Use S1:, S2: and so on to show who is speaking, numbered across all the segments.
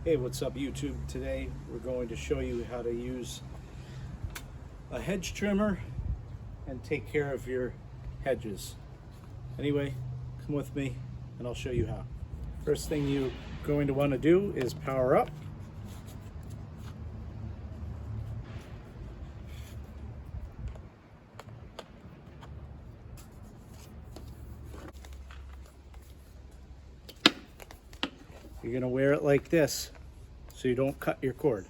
S1: Hey, what's up YouTube? Today we're going to show you how to use a hedge trimmer and take care of your hedges. Anyway, come with me and I'll show you how. First thing you're going to want to do is power up. You're going to wear it like this so you don't cut your cord.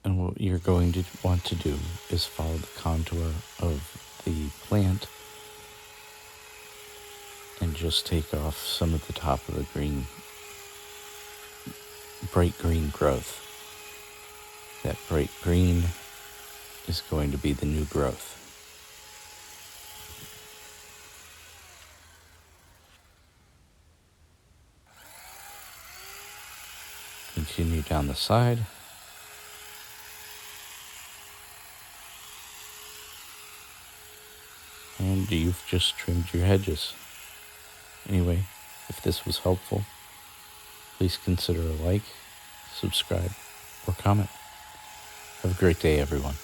S2: And what you're going to want to do is follow the contour of the plant and just take off some of the top of the green, bright green growth. That bright green is going to be the new growth. Continue down the side. And you've just trimmed your hedges. Anyway, if this was helpful, please consider a like, subscribe, or comment. Have a great day, everyone.